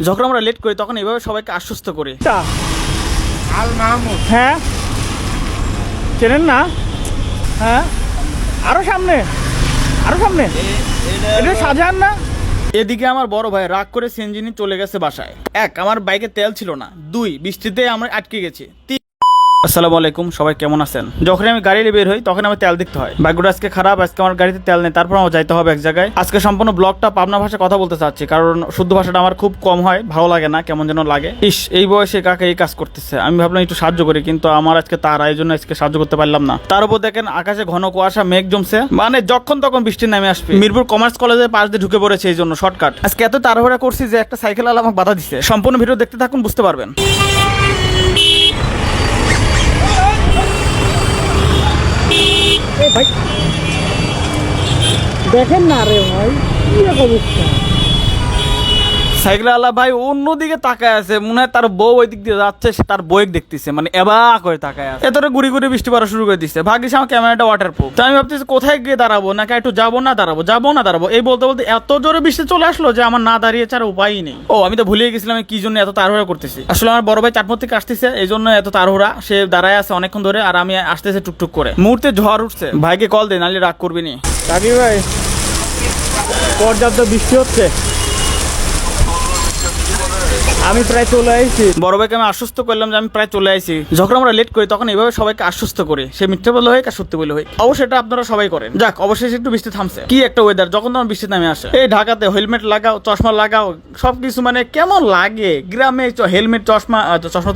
যখন আমরা লেট করি তখন এইভাবে সবাইকে আশ্বস্ত করি। আল মাহমুদ। হ্যাঁ চেনেন না? হ্যাঁ আরো সামনে, আরো সামনে, এটা শাহজাহান না? এদিকে আমার বড় ভাই রাগ করে সিএনজি নিয়ে চলে গেছে বাসায়। এক, আমার বাইকে তেল ছিল না। দুই, বৃষ্টিতে আমরা আটকে গেছি। আসসালামু আলাইকুম, সবাই কেমন আছেন? যখন আমি গাড়ি নিয়ে বের হই তখন আমি তেল দেখতে হয়। ভাগ্যটা আজকে খারাপ, আজকে আমার গাড়িতে তেল নেই, তারপর আমার যাইতে হবে এক জায়গায়। আজকে সম্পূর্ণ ব্লগটা পাবনা ভাষায় কথা বলতে চাচ্ছি, কারণ শুদ্ধ ভাষাটা আমার খুব কম হয়, ভালো লাগে না, কেমন যেন লাগে। এই বয়সে কাকে এই কাজ করতেছে, আমি ভাবলাম একটু সাহায্য করি, কিন্তু আমার আজকে তার আয়োজন আজকে সাহায্য করতে পারলাম না। তার উপর দেখেন আকাশে ঘন কুয়াশা, মেঘ জমছে, মানে যখন তখন বৃষ্টি নামে আসবে। মিরপুর কমার্স কলেজের পাশ দিয়ে ঢুকে পড়েছে, এই জন্য শর্টকাট। আজকে এত তাড়াহুড়া করছি যে একটা সাইকেল আলা আমাকে বাধা দিচ্ছে। সম্পূর্ণ ভিডিও দেখতে থাকুন, বুঝতে পারবেন। ভাই দেখেন না রে ভাই, কি অবস্থা। সাইকেল আলা ভাই অন্যদিকে তাকায় আছে, মনে হয় তার বউ ওই দিক দিয়ে যাচ্ছে, সে তার বউকে দেখতেছে, মানে এবা করে তাকায় আছে। এতটা গুড়ি গুড়ি বৃষ্টি পড়া শুরু করে দিচ্ছে। ভাগ্যিস আমার ক্যামেরাটা ওয়াটারপ্রুফ। তো আমি ভাবতেছি কোথায় গিয়ে দাঁড়াবো, নাকি একটু যাবো না দাঁড়াবো, এই বলতে বলতে এত জোরে বৃষ্টি চলে আসলো যে আমার না দাঁড়িয়ে ছাড়া উপায়ই নেই। ও, আমি তো ভুলিয়ে গেছিলাম কি জন্য এত তাড়াহুড়া করতেছি। আসলে আমার বড় ভাই চাটমোর থেকে আসতেছে, এই জন্য এত তাড়াহুড়া। সে দাঁড়ায় আছে অনেকক্ষণ ধরে, আর আমি আসতেছে টুকটুক করে। মুহূর্তে ঝড় উঠছে। ভাইকে কল দে, নাহলে রাগ করবি নি। কাকি ভাই পর্যাপ্ত বৃষ্টি হচ্ছে, আমি প্রায় চলে আসছি। বড় ভাইকে আমি আশ্বস্ত করলাম যে আমি প্রায় চলে আসছি। যখন আমরা লেট করি তখন এইভাবে সবাইকে আশ্বস্ত করি, সে মিথ্যে বলে হয় আর সত্যি বলে হয়। অবশ্যই এটা আপনারা সবাই করেন। যাক, অবশ্যই একটু বৃষ্টি থামছে। কি একটা ওয়েদার, যখন তখন বৃষ্টি নামে আসে। এই ঢাকাতে হেলমেট লাগাও, চশমা লাগাও, সবকিছু মানে কেমন লাগে। গ্রামে হেলমেট চশমা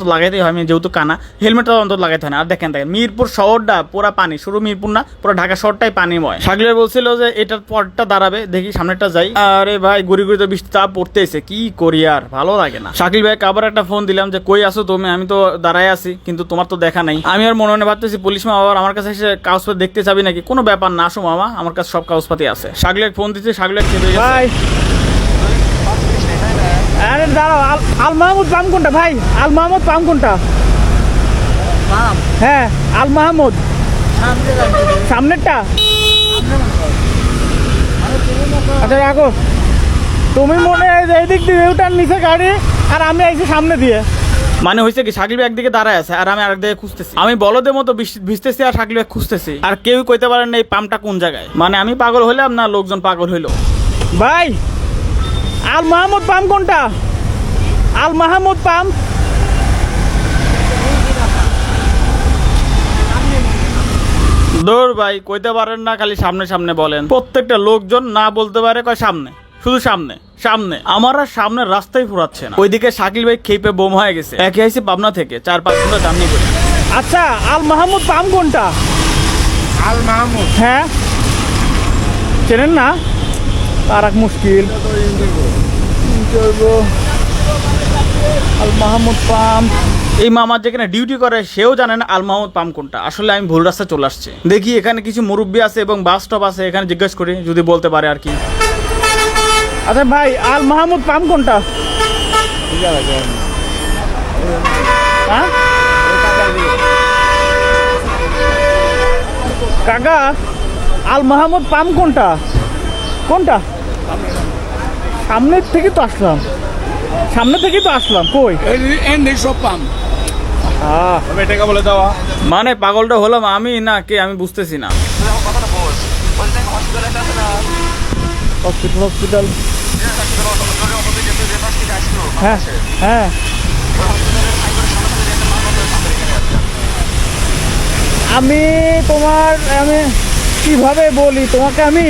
তো লাগাইতেই হয়, আমি যেহেতু কানা, হেলমেটটা অন্তত লাগাইতে হয় না। আর দেখেন মিরপুর শহরটা পুরা পানি, শুধু মিরপুর না, পুরো ঢাকা শহরটাই পানিময়। শাকিল বলছিল যে এটার পরটা দাঁড়াবে, দেখি সামনেটা যাই। আরে ভাই গুড়ি গুড়ি তো বৃষ্টি তাপ পড়তেছে, কি করি আর ভালো লাগে না। শাকিল ভাই আবার একটা ফোন দিলাম যে কই আসো তুমি, আমি তো দাঁড়ায় আছি, কিন্তু তোমার তো দেখা নাই। আমি আর মনে মনে ভাবতেছি পুলিশ মামা আবার আমার কাছে এসে কাগজপত্র দেখতে যাবি নাকি। কোনো ব্যাপার না, আসো মামা, আমার কাছে সব কাগজপাতি আছে। শাকিলের ফোন দিচ্ছে, শাকিলের খেতে গেছে। ভাই আরে দাঁড়াও, আল মাহমুদ পাম কোনটা ভাই? আল মাহমুদ পাম কোনটা? হ্যাঁ আল মাহমুদ সামনেরটা। আচ্ছা রাখো, তুমি মনে হয় এই দিক দিয়ে উঠান নিচে গাড়ি, আর আমি আইছি সামনে দিয়ে। মানে হয়েছে কি, শাকিল ভাই একদিকে দাঁড়ায় আছে আর আমি আরেক দিকে খুঁজতেছি। আমি বলদের মতো ভিজতেছি আর শাকিল ভাই খুঁজতেছি, আর কেউ কইতে পারেন না এই পাম্পটা কোন জায়গায়। মানে আমি পাগল হইলাম না লোকজন পাগল হইলো। ভাই আল মাহমুদ পাম কোনটা? আল মাহমুদ পাম দৌড় ভাই, কইতে পারেন না, খালি সামনে সামনে বলেন। প্রত্যেকটা লোকজন না বলতে পারে, কয় সামনে, শুধু সামনে সামনে। আমার আর সামনের রাস্তায় ফুরাচ্ছে না। ওইদিকে শাকিল ভাই খেপে বোম হয়ে গেছে। একে আইসি পাবনা থেকে 4-5 ঘন্টা জার্নি করে। আচ্ছা আল মাহমুদ পাম কোনটা? আল মাহমুদ। হ্যাঁ চেনেন না? আর এক মুশকিল। আল মাহমুদ পাম। এই মামা যেখানে ডিউটি করে সেও জানে না আল মাহমুদ পাম্প কোনটা। আসলে আমি ভুল রাস্তায় চলে আসছি। দেখি এখানে কিছু মুরব্বী আছে এবং বাস স্টপ আছে, এখানে জিজ্ঞেস করি, যদি বলতে পারে আর কি। আচ্ছা ভাই আল মাহমুদ পাম কোনটা? হ্যাঁ কাকা, আল মাহমুদ পাম কোনটা? কোনটা? সামনের থেকে তো আসলাম, সামনে থেকে তো আসলাম। কই সব পাম এটাকে বলে দেওয়া, মানে পাগলটা হলাম আমি না কে, আমি বুঝতেছি না। হসপিটাল হ্যাঁ হ্যাঁ। আমি কিভাবে বলি তোমাকে, আমি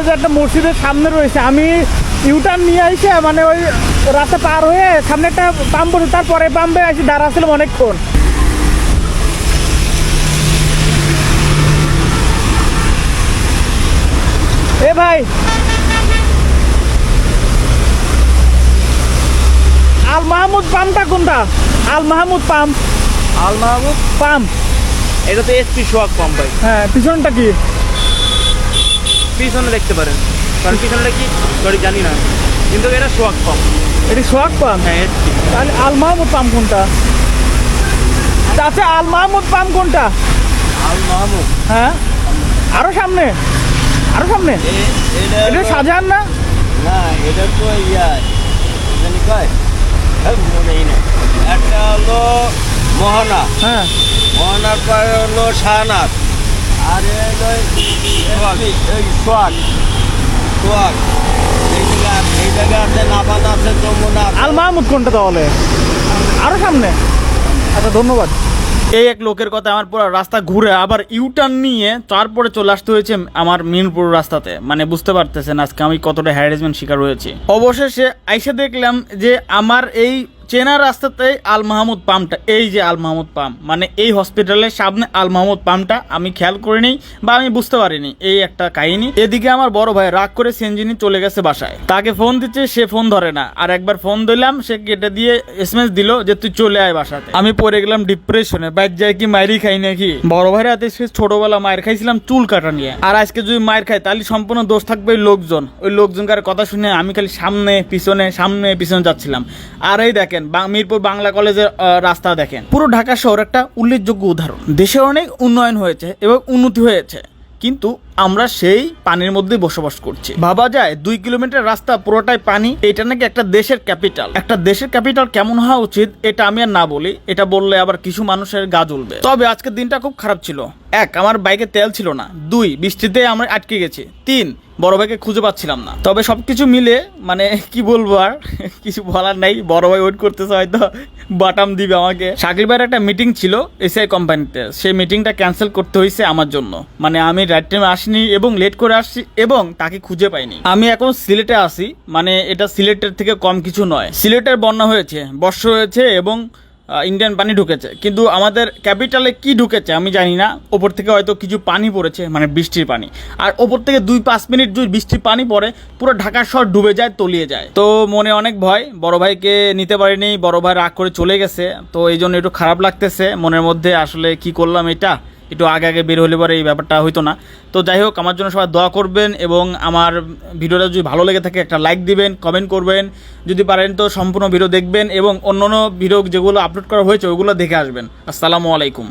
যে একটা মসজিদের সামনে রয়েছে, আমি ইউটার্ন নিয়ে আইসে মানে ওই রাস্তা পার হয়ে সামনে একটা পাম্প পড়ে, তারপরে পাম্পে আসি দাঁড়া ছিলাম অনেকক্ষণ। এ ভাই আল মাহমুদ পাম্পটা কোনটা? আল মাহমুদ পাম্প। আল মাহমুদ পাম্প এটা তো এসপি সোহাগ পাম্প ভাই। হ্যাঁ পিছনটা কি? পিছনে দেখতে পারেন, কারণ পিছনটা কি সরি জানি না, কিন্তু এটা সোহাগ পাম্প। এটি সোহাগ পাম্প? হ্যাঁ এসপি। তাহলে আল মাহমুদ পাম্প কোনটা? আচ্ছা আল মাহমুদ পাম্প কোনটা? আল মাহমুদ হ্যাঁ আরো সামনে, আরো সামনে, এটা শাহজাহান না? না, এটা তো জানি কয় মনেই নেই। একটা হলো মোহনা, হ্যাঁ মোহনার পরে হলো শাহনাথ, আর হলো এই সোয়াগ সোয়াগ। এই জায়গা আছে, নাবাদ আছে, যমুনা আছে। আল মাহমুদ কোনটা তাহলে? আরো সামনে। আচ্ছা ধন্যবাদ। এই এক লোকের কথা আমার পুরো রাস্তা ঘুরে আবার ইউটার্ন নিয়ে তারপরে চলে আসতে হয়েছে আমার মিরপুর রাস্তাতে। মানে বুঝতে পারতেছেন আজকে আমি কতটা হ্যারাসমেন্ট শিকার হয়েছি। অবশেষে আইসা দেখলাম যে আমার এই চেনা রাস্তাতে আল মাহমুদ পাম্পটা, এই যে আল মাহমুদ পাম্প, মানে এই হসপিটালের সামনে আল মাহমুদ পাম্পটা আমি খেয়াল করিনি বা আমি বুঝতে পারিনি। এই একটা কাহিনী। এদিকে আমার বড় ভাই রাগ করে সেনজিনি চলে গেছে বাসায়, তাকে ফোন দিচ্ছে, সে ফোন ধরে না। আর একবার ফোন দিলাম, সে কেটে দিয়ে এসএমএস দিল যে তুই চলে আয় বাসাতে। আমি পড়ে গেলাম ডিপ্রেশনে, বাইর যায় কি মায়েরই খাই নাকি। বড় ভাইয়ের হাতে ছোটবেলা মায়ের খাইছিলাম চুল কাটা নিয়ে, আর আজকে যদি মায়ের খাই তাহলে সম্পূর্ণ দোষ থাকবে ওই লোকজন। ওই লোকজনকার কথা শুনে আমি খালি সামনে পিছনে যাচ্ছিলাম। আর এই দেখেন মিরপুর বাংলা কলেজের রাস্তা দেখেন, পুরো ঢাকা শহর একটা উল্লেখযোগ্য উদাহরণ। দেশে অনেক উন্নয়ন হয়েছে এবং উন্নতি হয়েছে, কিন্তু আমরা সেই পানির মধ্যে বসবাস করছি। ভাবা যায় 2 কিলোমিটার রাস্তা পুরোটাই পানি। এটা নাকি একটা দেশের ক্যাপিটাল। একটা দেশের ক্যাপিটাল কেমন হওয়া উচিত এটা আমি আর না বলি, এটা বললে আবার কিছু মানুষের গা জ্বলবে। তবে আজকের দিনটা খুব খারাপ ছিল। 1, আমার বাইকে তেল ছিল না। 2, বৃষ্টিতে আমরা আটকে গেছি। 3, বড় ভাইকে খুঁজে পাচ্ছিলাম না। তবে সবকিছু মিলে মানে কি বলবো আর কিছু বলার নাই। বড় ভাই ওয়েট করতেছে, হয়তো বাটাম দিবে আমাকে। শাকিল ভাইয়ের একটা মিটিং ছিল এসআই কোম্পানিতে, সেই মিটিংটা ক্যান্সেল করতে হয়েছে আমার জন্য। মানে আমি রাইট টাইমে আসিনি এবং লেট করে আসছি এবং তাকে খুঁজে পাইনি। আমি এখন সিলেটে আসি, মানে এটা সিলেটের থেকে কম কিছু নয়। সিলেটের বন্যা হয়েছে, বর্ষা হয়েছে এবং ইন্ডিয়ান পানি ঢুকেছে, কিন্তু আমাদের ক্যাপিটালে কি ঢুকেছে আমি জানি না। ওপর থেকে হয়তো কিছু পানি পড়েছে, মানে বৃষ্টির পানি। আর ওপর থেকে 2-5 মিনিট যদি বৃষ্টির পানি পড়ে পুরো ঢাকা শহর ডুবে যায়, তলিয়ে যায়। তো মনে অনেক ভয়, বড় ভাইকে নিতে পারিনি, বড় ভাই রাগ করে চলে গেছে। তো এই জন্য একটু খারাপ লাগতেছে মনের মধ্যে, আসলে কি করলাম এটা। একটু আগে বের হলে পরে এই ব্যাপারটা হইতো না। তো যাই হোক, আমার জন্য সবাই দোয়া করবেন এবং আমার ভিডিওটা যদি ভালো লেগে থাকে একটা লাইক দিবেন, কমেন্ট করবেন, যদি পারেন তো সম্পূর্ণ ভিডিও দেখবেন এবং অন্য ভিডিও যেগুলো আপলোড করা হয়েছে ওইগুলো দেখে আসবেন। আসসালামু আলাইকুম।